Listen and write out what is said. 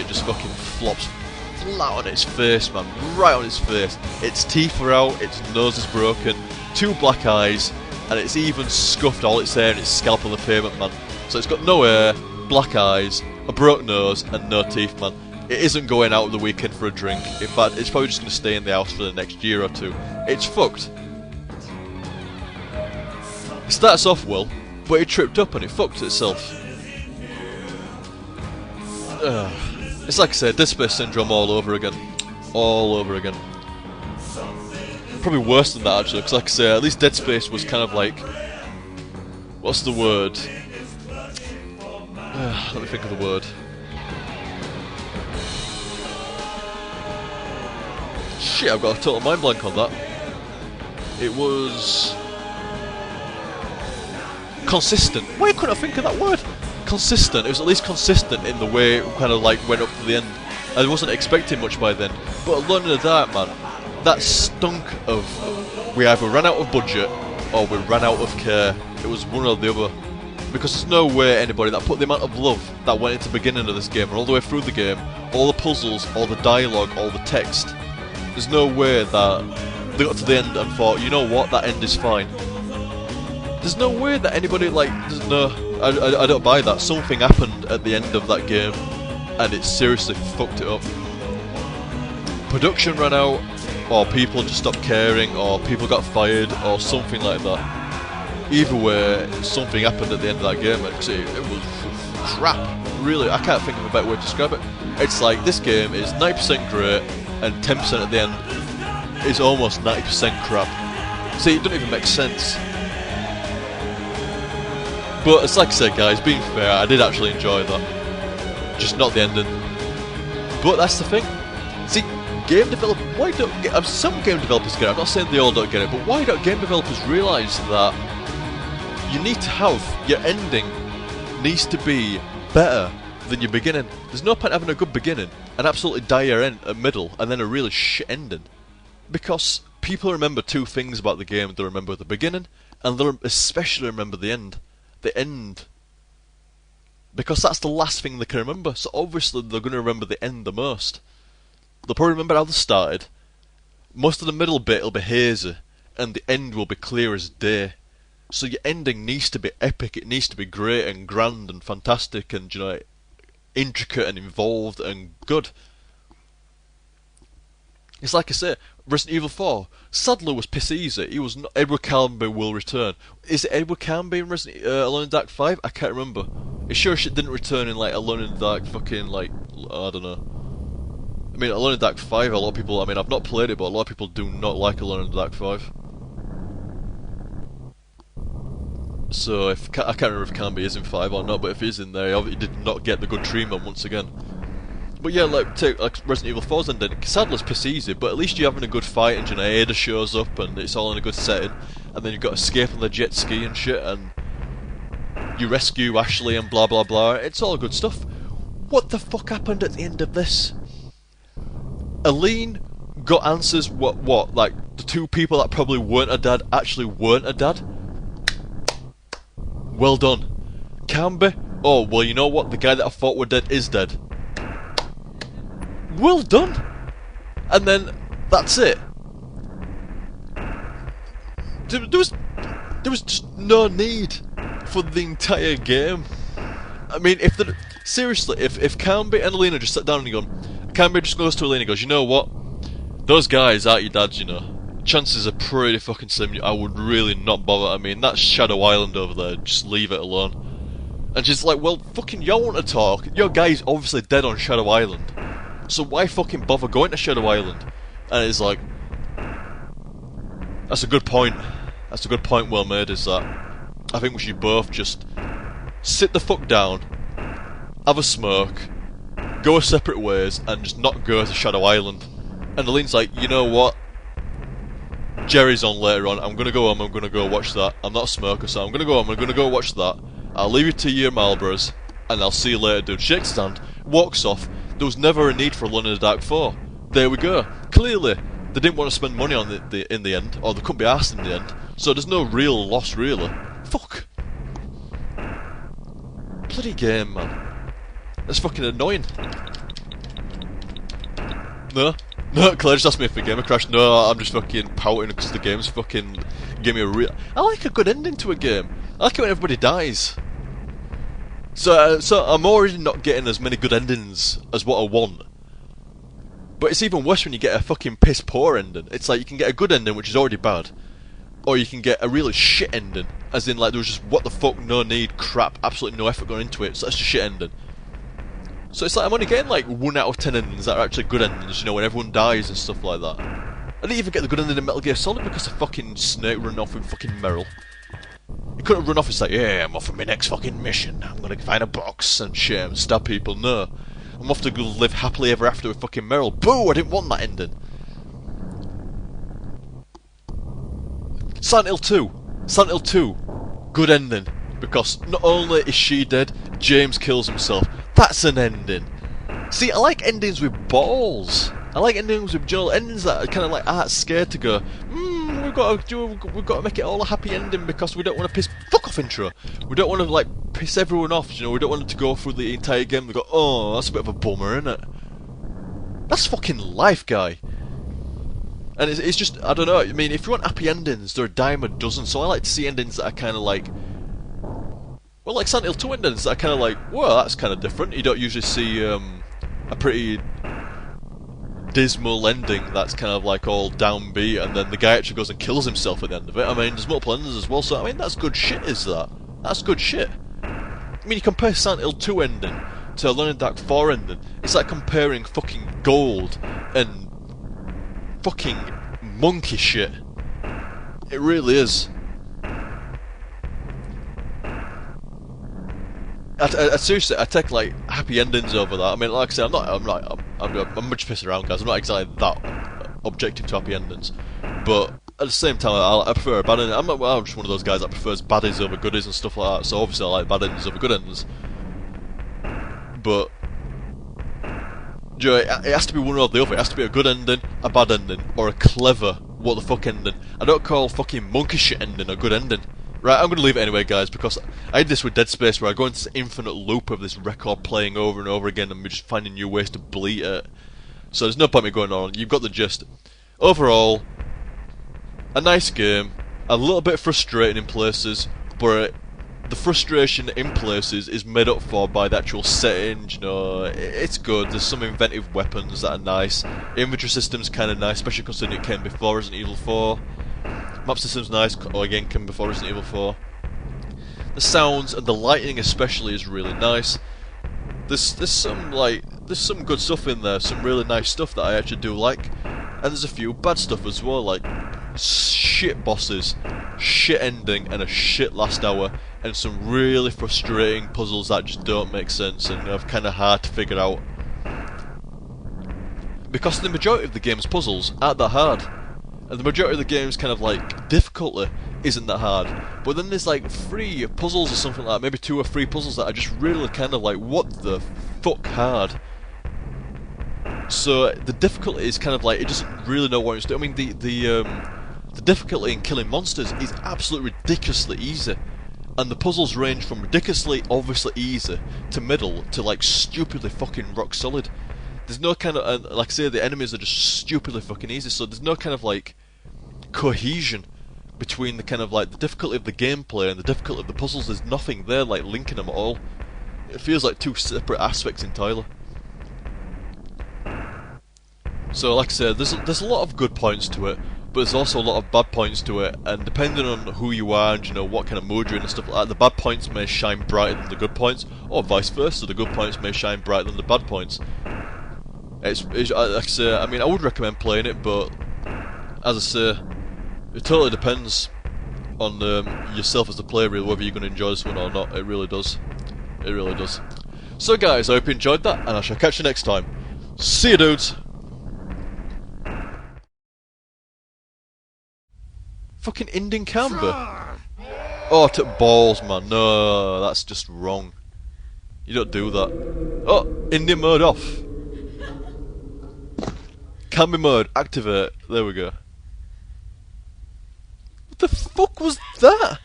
it just fucking flops flat on its face, man, right on its face. Its teeth are out, its nose is broken, 2 black eyes, and it's even scuffed all its hair and its scalp on the pavement, man. So it's got no hair, black eyes, a broke nose, and no teeth, man. It isn't going out of the weekend for a drink. In fact, it's probably just going to stay in the house for the next year or 2. It's fucked. It starts off well, but it tripped up and it fucked itself. It's like I said, Dead Space Syndrome all over again. All over again. Probably worse than that, actually, because like I say, at least Dead Space was kind of like... What's the word? Let me think of the word. Shit, I've got a total mind blank on that. It was... consistent. Why couldn't I think of that word? Consistent. It was at least consistent in the way it kind of like went up to the end. I wasn't expecting much by then. But Alone in the Dark, man, that stunk of we either ran out of budget or we ran out of care. It was one or the other. Because there's no way anybody that put the amount of love that went into the beginning of this game and all the way through the game, all the puzzles, all the dialogue, all the text, there's no way that they got to the end and thought, you know what, that end is fine. There's no way that anybody, like, there's no... I don't buy that. Something happened at the end of that game and it seriously fucked it up. Production ran out, or people just stopped caring, or people got fired, or something like that. Either way, something happened at the end of that game. It was crap. Really, I can't think of a better way to describe it. It's like, this game is 90% great, and 10% at the end is almost 90% crap. See, it doesn't even make sense. But it's like I said, guys, being fair, I did actually enjoy that. Just not the ending. But that's the thing. See, game developers, why don't some game developers get it? I'm not saying they all don't get it, but why don't game developers realise that you need to have your ending needs to be better than your beginning? There's no point having a good beginning, an absolutely dire end, a middle, and then a really shit ending. Because people remember 2 things about the game. They remember the beginning, and they'll especially remember the end. The end. Because that's the last thing they can remember, so obviously they're going to remember the end the most. They'll probably remember how they started. Most of the middle bit will be hazy, and the end will be clear as day. So your ending needs to be epic, it needs to be great and grand and fantastic and, you know, intricate and involved and good. It's like I say, Resident Evil 4, Sadler was piss easy. He was not. Edward Carnby will return. Is it Edward Carnby in Resident Alone in the Dark 5? I can't remember. It sure shit didn't return in like Alone in the Dark fucking like, I don't know. I mean, Alone in the Dark 5, a lot of people, I mean, I've not played it, but a lot of people do not like Alone in the Dark 5. So, I can't remember if Carnby is in 5 or not, but if he's in there, he did not get the good treatment once again. But yeah, take Resident Evil 4's ending. Sadler's piss easy, but at least you're having a good fight, and, you know, Ada shows up, and it's all in a good setting, and then you've got to escape on the jet ski and shit, and you rescue Ashley and blah blah blah. It's all good stuff. What the fuck happened at the end of this? Aline got answers. What? Like, the 2 people that probably weren't a dad actually weren't a dad? Well done. Carnby? Oh, well, you know what? The guy that I thought were dead is dead. Well done! And then, that's it. There was just no need for the entire game. I mean, seriously, if Carnby and Aline just sat down and gone, Carnby just goes to Aline and goes, you know what? Those guys aren't your dads, you know. Chances are pretty fucking slim. I would really not bother. I mean, that's Shadow Island over there. Just leave it alone. And she's like, well, fucking y'all want to talk. Your guy's obviously dead on Shadow Island. So why fucking bother going to Shadow Island? And it's like, that's a good point. That's a good point well made, is that I think we should both just sit the fuck down, have a smoke, go our separate ways, and just not go to Shadow Island. And Aline's like, you know what? Jerry's on later on. I'm gonna go home, I'm gonna go watch that. I'm not a smoker, so I'm gonna go home, I'm gonna go watch that. I'll leave you to your Marlboros, and I'll see you later, dude. Shakes his hand, walks off. There was never a need for Alone in the Dark 4. There we go. Clearly, they didn't want to spend money on in the end, or they couldn't be arsed in the end. So there's no real loss, really. Fuck. Bloody game, man. That's fucking annoying. No. No, Claire just asked me if the game crashed. No, I'm just fucking pouting because the game's fucking gave me a real... I like a good ending to a game. I like it when everybody dies. So I'm already not getting as many good endings as what I want. But it's even worse when you get a fucking piss poor ending. It's like you can get a good ending which is already bad, or you can get a really shit ending, as in like there was just what the fuck, no need, crap, absolutely no effort going into it, so that's just shit ending. So it's like I'm only getting like 1 out of 10 endings that are actually good endings, you know, when everyone dies and stuff like that. I didn't even get the good ending in Metal Gear Solid because the fucking Snake ran off with fucking Meryl. He couldn't run off and say, yeah, I'm off on my next fucking mission, I'm gonna find a box and shit and stab people. No. I'm off to go live happily ever after with fucking Meryl. Boo! I didn't want that ending. Silent Hill 2. Silent Hill 2. Good ending. Because not only is she dead, James kills himself. That's an ending. See, I like endings with balls. I like endings with Joel. Endings that are kind of like scared to go. We've got to make it all a happy ending because we don't want to piss. Fuck off, intro. We don't want to like piss everyone off. You know, we don't want them to go through the entire game. We go, oh, that's a bit of a bummer, isn't it? That's fucking life, guy. And it's just, I don't know. I mean, if you want happy endings, there are a dime a dozen. So I like to see endings that are kind of like, well, like Silent Hill 2 endings that are kind of like, well, that's kind of different. You don't usually see a pretty dismal ending that's kind of like all downbeat, and then the guy actually goes and kills himself at the end of it. I mean, there's multiple endings as well, so I mean, that's good shit, is that? That's good shit. I mean, you compare Silent Hill 2 ending to Alone in the Dark 4 ending, it's like comparing fucking Gold and fucking monkey shit. It really is. I seriously, I take like happy endings over that. I mean, like I said, I'm much pissing around, guys. I'm not exactly that objective to happy endings, but at the same time, I prefer a bad ending. I'm just one of those guys that prefers baddies over goodies and stuff like that. So obviously, I like bad endings over good endings. But you know, it has to be one or the other. It has to be a good ending, a bad ending, or a clever what the fuck ending. I don't call fucking monkey shit ending a good ending. Right, I'm going to leave it anyway, guys, because I did this with Dead Space, where I go into this infinite loop of this record playing over and over again, and we're just finding new ways to bleat it. So there's no point in me going on. You've got the gist. Overall, a nice game, a little bit frustrating in places, but the frustration in places is made up for by the actual settings. You know, it's good. There's some inventive weapons that are nice. Inventory system's kind of nice, especially considering it came before Resident Evil 4. Map system's nice, or again, came before Resident Evil 4. The sounds and the lighting especially is really nice. There's some good stuff in there, some really nice stuff that I actually do like, and there's a few bad stuff as well, like shit bosses, shit ending, and a shit last hour, and some really frustrating puzzles that just don't make sense and are kind of hard to figure out. Because the majority of the game's puzzles aren't that hard. And the majority of the game's kind of like difficulty isn't that hard, but then there's like 3 puzzles or something like that, maybe 2 or 3 puzzles that are just really kind of like, what the fuck hard. So the difficulty is kind of like, it doesn't really know what it's doing. I mean, the difficulty in killing monsters is absolutely ridiculously easy, and the puzzles range from ridiculously obviously easy to middle to like stupidly fucking rock solid. There's no kind of, like I say, the enemies are just stupidly fucking easy, so there's no kind of like cohesion between the kind of like the difficulty of the gameplay and the difficulty of the puzzles. There's nothing there like linking them at all. It feels like 2 separate aspects entirely. So like I said, there's a lot of good points to it, but there's also a lot of bad points to it, and depending on who you are and you know what kind of mood you're in and stuff like that, the bad points may shine brighter than the good points, or vice versa, the good points may shine brighter than the bad points. It's like I say, I mean, I would recommend playing it, but as I say, it totally depends on yourself as the player, really, whether you're going to enjoy this one or not. It really does. It really does. So guys, I hope you enjoyed that, and I shall catch you next time. See you, dudes! Fucking ending Carnby. Oh, I took balls, man. No, that's just wrong. You don't do that. Oh, Indian mode off. Carnby mode, activate. There we go. What the fuck was that?